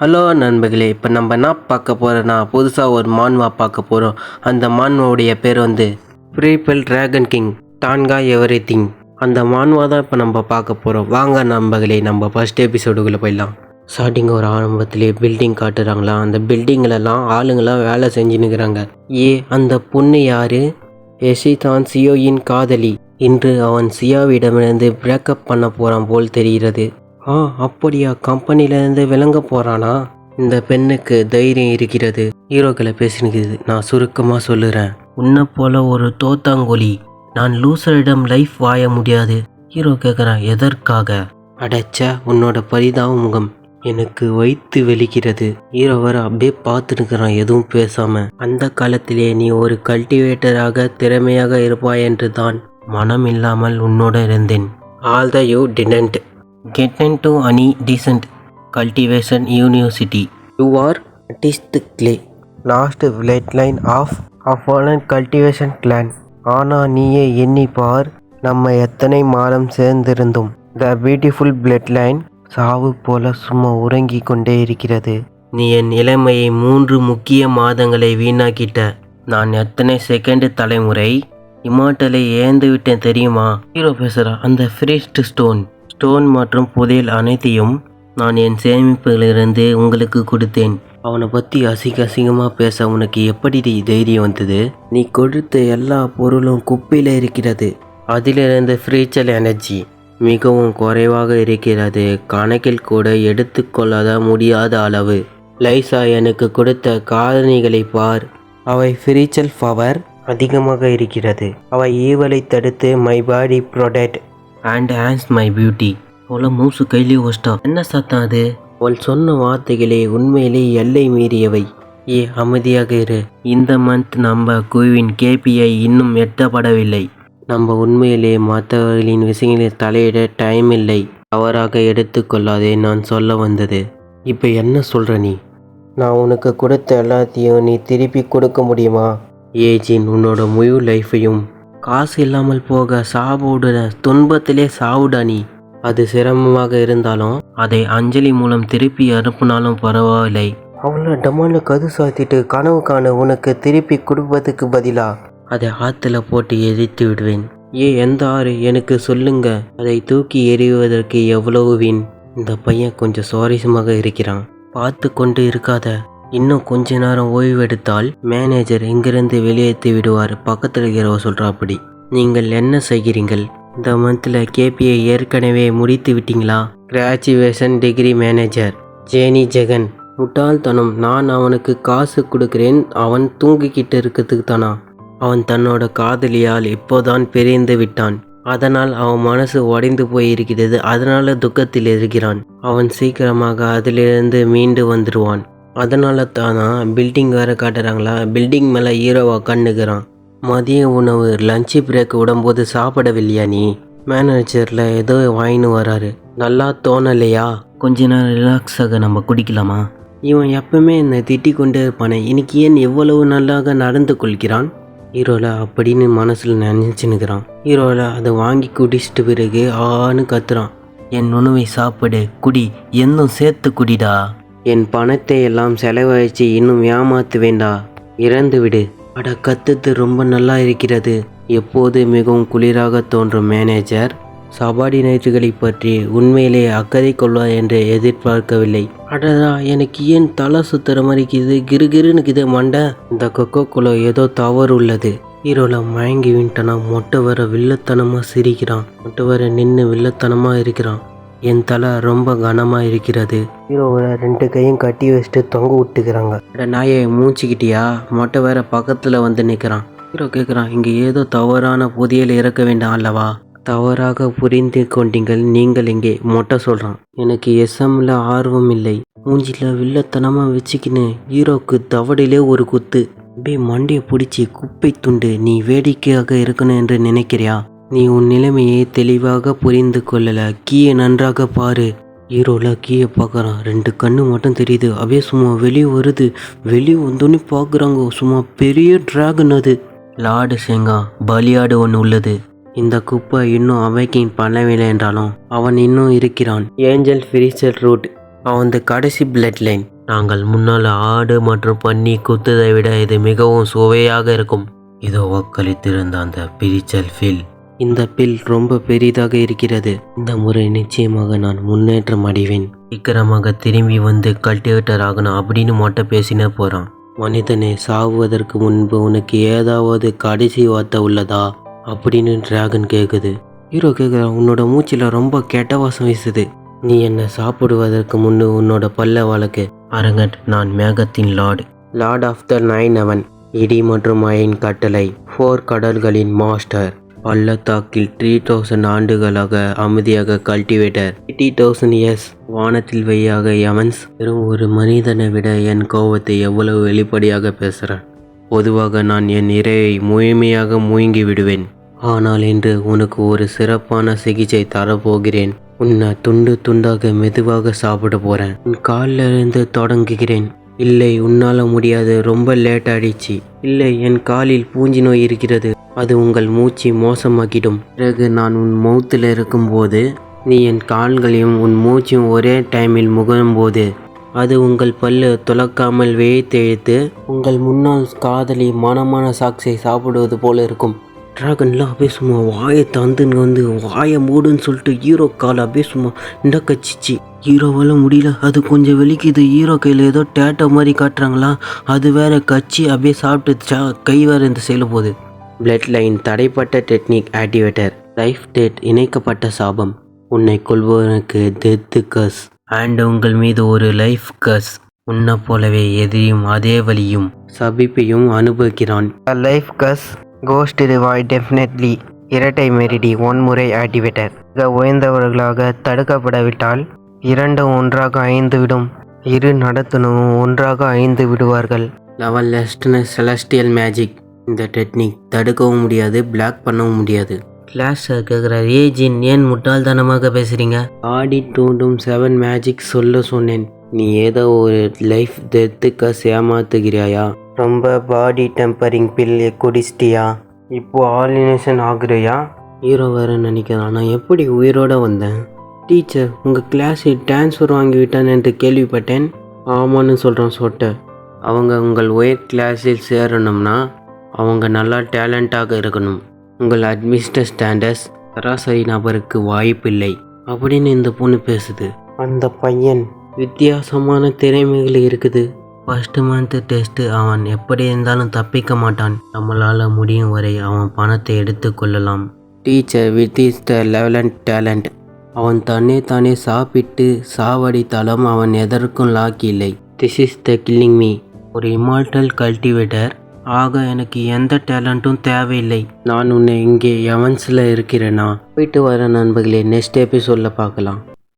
Hello நண்பர்களே, இப்போ நம்ம என்ன பார்க்க போகிறோன்னா புதுசாக ஒரு மான்வா பார்க்க போகிறோம். அந்த மான்வாவுடைய பேர் ப்ரீபெல் டிராகன் கிங் டான்கா எவரிதிங். அந்த மான்வா தான் இப்போ நம்ம பார்க்க போகிறோம். வாங்க நண்பர்களே, நம்ம ஃபர்ஸ்ட் எபிசோடுக்குள்ளே போயிடலாம். ஸ்டார்டிங் ஒரு ஆரம்பத்திலே பில்டிங் காட்டுறாங்களா, அந்த பில்டிங்கிலலாம் ஆளுங்களாம் வேலை செஞ்சுன்னுக்கிறாங்க. அந்த பொண்ணு யாரு? எஷி தான் சியோயின் காதலி. இன்று அவன் சியாவிடமிருந்து பிரேக்கப் பண்ண போகிறான் போல் தெரிகிறது. அப்படியா? கம்பெனிலேருந்து விளங்க போகிறானா? இந்த பெண்ணுக்கு தைரியம் இருக்கிறது. ஹீரோக்களை பேசினுக்குது. நான் சுருக்கமாக சொல்லுறேன். உன்னை போல ஒரு தோத்தாங்கோலி நான் லூசரிடம் லைஃப் வாய முடியாது. ஹீரோ கேட்குறான், எதற்காக? அடைச்ச உன்னோட பரிதாப முகம் எனக்கு வைத்து வெளிக்கிறது. ஹீரோ வர அப்படியே பார்த்துருக்கிறான், எதுவும் பேசாம. அந்த காலத்திலே நீ ஒரு கல்டிவேட்டராக திறமையாக இருப்பாய் என்று தான் மனம் இல்லாமல் உன்னோட இருந்தேன். All the you didn't get into any decent cultivation university. You are artistically last bloodline of a fallen cultivation clan. ஆனா நீயே எண்ணி பார், நம்ம எத்தனை மாதம் சேர்ந்திருந்தோம். The beautiful bloodline சாவு போல சும்மா உறங்கி கொண்டே இருக்கிறது. நீ என் இளமையை 3 முக்கிய மாதங்களை வீணாக்கிட்ட. நான் எத்தனை செகண்ட் தலைமுறை இமாட்டலை ஏந்து விட்டேன் தெரியுமா? ஹீரோ பேசுறா. அந்த ஃப்ரீஸ்ட் ஸ்டோன் மற்றும் புதையல் அனைத்தையும் நான் என் சேமிப்புகளிலிருந்து உங்களுக்கு கொடுத்தேன். அவனை பற்றி அசிங்கமாக பேச உனக்கு எப்படி தைரியம் வந்தது? நீ கொடுத்த எல்லா பொருளும் குப்பையில் இருக்கிறது. அதிலிருந்து ஃப்ரீச்சல் எனர்ஜி மிகவும் குறைவாக இருக்கிறது. கணக்கில் கூட எடுத்துக்கொள்ளாத முடியாத அளவு. லைசா எனக்கு கொடுத்த காரணிகளை பார். அவை ஃப்ரீச்சல் பவர் அதிகமாக இருக்கிறது. அவை ஈவலை தடுத்து my body protect and hands my beauty. அவ்வளோ மூசு கையிலேயே வச்சிட்டா. என்ன சத்தம் அது? அவள் சொன்ன வார்த்தைகளே உண்மையிலே எல்லை மீறியவை. அமைதியாக இரு. இந்த மந்த் நம்ம குழுவின் கேபிஐ இன்னும் எட்டப்படவில்லை. நம்ம உண்மையிலே மற்றவர்களின் விஷயங்களில் தலையிட டைம் இல்லை. தவறாக எடுத்துக்கொள்ளாதே நான் சொல்ல வந்தது. இப்போ என்ன சொல்கிற நீ? நான் உனக்கு கொடுத்த எல்லாத்தையும் நீ திருப்பி கொடுக்க முடியுமா? ஜின், உன்னோட முழு லைஃபையும் காசு இல்லாமல் போக சாவுட துன்பத்திலே சாவுடா நீ. அது சிரமமாக இருந்தாலும் அதை அஞ்சலி மூலம் திருப்பி அனுப்பினாலும் பரவாயில்லை. அவ்வளோ டமால கது சாத்திட்டு கனவு காண உனக்கு திருப்பி கொடுப்பதுக்கு பதிலா அதை ஆற்றுல போட்டு எரித்து விடுவேன். எந்த ஆறு எனக்கு சொல்லுங்க. அதை தூக்கி எறிவதற்கு எவ்வளவு வீண். இந்த பையன் கொஞ்சம் சுவாரஸ்யமாக இருக்கிறான். பார்த்து கொண்டு இருக்காத. இன்னும் கொஞ்ச நேரம் ஓய்வெடுத்தால் மேனேஜர் இங்கிருந்து வெளியேற்றி விடுவார். பக்கத்தில் இருக்கிறவ சொல்கிறாப்படி. நீங்கள் என்ன செய்கிறீர்கள்? இந்த மந்தில் கேபிஐ ஏற்கனவே முடித்து விட்டீங்களா? Graduation degree manager Jenny Jagan. முட்டாள்தனம். நான் அவனுக்கு காசு கொடுக்குறேன். அவன் தூங்கிக்கிட்டு இருக்கிறதுக்கு தானா? அவன் தன்னோட காதலியால் இப்போதான் பிரிந்து விட்டான். அதனால் அவன் மனசு உடைந்து போயிருக்கிறது. அதனால துக்கத்தில் இருக்கிறான். அவன் சீக்கிரமாக அதிலிருந்து மீண்டு வந்துடுவான். அதனால தானா பில்டிங் வேறு காட்டுறாங்களா? பில்டிங் மேலே ஹீரோவா கண்ணுக்கிறான். மதிய உணவு லஞ்சு பிரேக் விடும்போது சாப்பிடவில்லையா நீ? மேனேஜரில் ஏதோ வாங்கின்னு வராரு. நல்லா தோணலையா? கொஞ்ச நேரம் ரிலாக்ஸாக நம்ம குடிக்கலாமா? இவன் எப்பவுமே என்னை திட்டிக் கொண்டே இருப்பானே, இன்னைக்கு ஏன் எவ்வளவு நல்லாக நடந்து கொள்கிறான்? ஹீரோவில் அப்படின்னு மனசில் நினச்சினுக்கிறான். ஹீரோவில் அதை வாங்கி குடிச்சிட்டு பிறகு ஆன்னு கத்துறான். என் உணவை சாப்பிடு, குடி, என்னும் சேர்த்து குடிடா. என் பணத்தை எல்லாம் செலவழிச்சு இன்னும் ஏமாத்து வேண்டா. இறந்து விடு. அட கத்துது ரொம்ப நல்லா இருக்கிறது. எப்போது மிகவும் குளிராக தோன்றும் மேனேஜர் சபார்டினேட்டுகளை பற்றி உண்மையிலே அக்கறை கொள்வார் என்று எதிர்பார்க்கவில்லை. அடடா, எனக்கு ஏன் தலை சுத்துற மாதிரிக்குது, கிருகிருன்னுக்குது மண்டை. இந்த கொக்கோக்குள்ள ஏதோ தவறு உள்ளது. ஹீரோல மயங்கி விட்டனா. மொட்டை வர வில்லத்தனமா சிரிக்கிறான். மொட்டை வர நின்று வில்லத்தனமா இருக்கிறான். என் தலை ரொம்ப கனமாக இருக்கிறது. ஹீரோவை 2 கையும் கட்டி வச்சுட்டு தொங்க விட்டுக்கிறாங்க. நாயை மூச்சிக்கிட்டியா? மொட்டை வேற பக்கத்தில் வந்து நிற்கிறான். ஹீரோ கேட்குறான், இங்கே ஏதோ தவறான புதியல் இறக்க வேண்டாம் அல்லவா? தவறாக புரிந்து கொண்டீங்கள். நீங்கள் இங்கே மொட்டை சொல்கிறான். எனக்கு எஸ்எம்ல ஆர்வம் இல்லை. மூஞ்சில வில்லத்தனமாக வச்சுக்கின்னு ஹீரோக்கு தவடிலே ஒரு குத்து. அப்படியே மண்டையை பிடிச்சி குப்பை துண்டு. நீ வேடிக்கையாக இருக்கணும் என்று நினைக்கிறியா? நீ உன் நிலைமையை தெளிவாக புரிந்து கொள்ளல. கீயை நன்றாக பாரு. ஹீரோல கீயை பார்க்குறான். 2 கண்ணு மட்டும் தெரியுது. அப்படியே சும்மா வெளியே வருது. வெளியே வந்தோன்னு பார்க்குறாங்க. சும்மா பெரிய டிராகன். அது லார்டு செங்கா பலியாடு ஒன்று உள்ளது. இந்த குப்பை இன்னும் அவைக்கிங் பண்ணவில்லை என்றாலும் அவன் இன்னும் இருக்கிறான். ஏஞ்சல் ஃப்ரீச்சல் ரூட் அவன் கடைசி பிளட் லைன். நாங்கள் முன்னால் ஆடு மற்றும் பன்னி குத்துதை விட இது மிகவும் சுவையாக இருக்கும். இதோ வாக்களித்திருந்த அந்த பிரிச்சல் பில். இந்த பில் ரொம்ப பெரிதாக இருக்கிறது. இந்த முறை நிச்சயமாக நான் முன்னேற்றம் அடைவேன். சீக்கிரமாக திரும்பி வந்து கல்டிவேட்டர் ஆகணும் அப்படின்னு மட்டும் பேசினே போகிறான். மனிதனே, சாவுவதற்கு முன்பு உனக்கு ஏதாவது கடைசி வார்த்தை உள்ளதா அப்படின்னு டிராகன் கேட்குது. ஹீரோ கேட்குறான், உன்னோட மூச்சில் ரொம்ப கெட்ட வாசம் வீசுது. நீ என்னை சாப்பிடுவதற்கு முன்னு உன்னோட பல்ல வழக்கு. அரங்கட், நான் மேகத்தின் லார்ட் ஆஃப் த 9 அவன். இடி மற்றும் மழையின் கட்டளை. 4 கடல்களின் மாஸ்டர். பள்ளத்தாக்கில் 3000 ஆண்டுகளாக அமைதியாக கல்டிவேட்டர். 80,000 இயர்ஸ் வானத்தில் வையாக எவன்ஸ். வெறும் ஒரு மனிதனை விட என் கோபத்தை எவ்வளவு வெளிப்படையாக பேசுகிறேன். பொதுவாக நான் என் இரையை முழுமையாக மூங்கி விடுவேன். ஆனால் இன்று உனக்கு ஒரு சிறப்பான சிகிச்சை தரப்போகிறேன். உன்னை துண்டு துண்டாக மெதுவாக சாப்பிட போகிறேன். உன் காலில் இருந்து தொடங்குகிறேன். இல்லை, உன்னால் முடியாது, ரொம்ப லேட் ஆயிடுச்சு. இல்லை, என் காலில் பூஞ்சி நோய் இருக்கிறது. அது உங்கள் மூச்சு மோசமாக்கிடும். பிறகு நான் உன் மவுத்தில் இருக்கும்போது நீ என் கால்களையும் உன் மூச்சையும் ஒரே டைமில் முகரும்போது அது உங்கள் பல்லு துளக்காமல் வேய்த்தெழுத்து உங்கள் முன்னாள் காதலி மனமான சாக்ஸை சாப்பிடுவது போல இருக்கும். டிராகன்லாம் அப்படியே சும்மா வாயை தந்துன்னு வந்து வாயை மூடுன்னு சொல்லிட்டு ஹீரோ காலை அப்படியே சும்மா கச்சிச்சு. ஹீரோவால் முடியல, அது கொஞ்சம் வெளிக்குது. ஹீரோ கையில் ஏதோ டேட்டோ மாதிரி காட்டுறாங்களா, அது வேற கச்சி அப்படியே சாப்பிட்டு கை வேற இந்த செயல போகுது. பிளட் லைன் தடைப்பட்ட டெக்னிக் ஆக்டிவேட்டர். லைஃப் டேட் இணைக்கப்பட்ட சாபம். உன்னை கொள்பவனுக்கு டெத்து கஸ் அண்ட் உங்கள் மீது ஒரு லைஃப் கஸ். உன்னை போலவே எதையும் அதே வழியும் சபிப்பையும் அனுபவிக்கிறான். லைஃப் கஸ் கோஸ்ட் ரிவாய் டெஃபினெட்லி. இரட்டை மெரிடி 1 முறை ஆக்டிவேட்டர். உயர்ந்தவர்களாக தடுக்கப்படவிட்டால் 2 ஒன்றாக 5 விடும். இரு நடத்துனரும் ஒன்றாக 5 விடுவார்கள். Level celestial magic. இந்த டெக்னிக் தடுக்கவும் முடியாது, பிளாக் பண்ணவும் முடியாது. கிளாஸ் கேட்குறாரு, ஜின், ஏன் முட்டாள்தனமாக பேசுகிறீங்க? ஆடி தூண்டும் 7 மேஜிக் சொல்ல சொன்னேன். நீ ஏதோ ஒரு லைஃப் டெத்துக்கு ஏமாத்துகிறாயா? ரொம்ப பாடி டெம்பரிங் பில் குடிச்சிட்டியா? இப்போ ஆலினேஷன் ஆகுறியா? ஹீரோ வேறு நினைக்கிறான், நான் எப்படி உயிரோடு வந்தேன்? டீச்சர், உங்கள் கிளாஸில் ட்ரான்ஸ்ஃபர் வாங்கிவிட்டான் என்று கேள்விப்பட்டேன். ஆமான்னு சொல்கிறான் சொட்ட. அவங்க உங்கள் ஒயர் கிளாஸில் சேரணும்னா அவங்க நல்லா டேலண்டாக இருக்கணும். உங்கள் அட்மினிஸ்டர் ஸ்டாண்டர்ட்ஸ் சராசரி நபருக்கு வாய்ப்பில்லை அப்படின்னு இந்த பொண்ணு பேசுது. அந்த பையன் வித்தியாசமான திறமைகள் இருக்குது. ஃபர்ஸ்ட் மந்த் டெஸ்ட்டு, அவன் எப்படி இருந்தாலும் தப்பிக்க மாட்டான். நம்மளால் முடியும் வரை அவன் பணத்தை எடுத்து கொள்ளலாம். Teacher, with is the level and talent. அவன் தானே சாப்பிட்டு சாவடித்தாலும் அவன் எதற்கும் லாக்கி இல்லை. This is the killing me. ஒரு இமார்டல் கல்டிவேட்டர் ஆக எனக்கு எந்த டேலண்ட்டும் தேவையில்லை. நான் உன்னை இங்கே எவன்ஸில் இருக்கிறேனா? போயிட்டு வர நண்பர்களே, நெக்ஸ்ட் எபிசோடில் பார்க்கலாம்.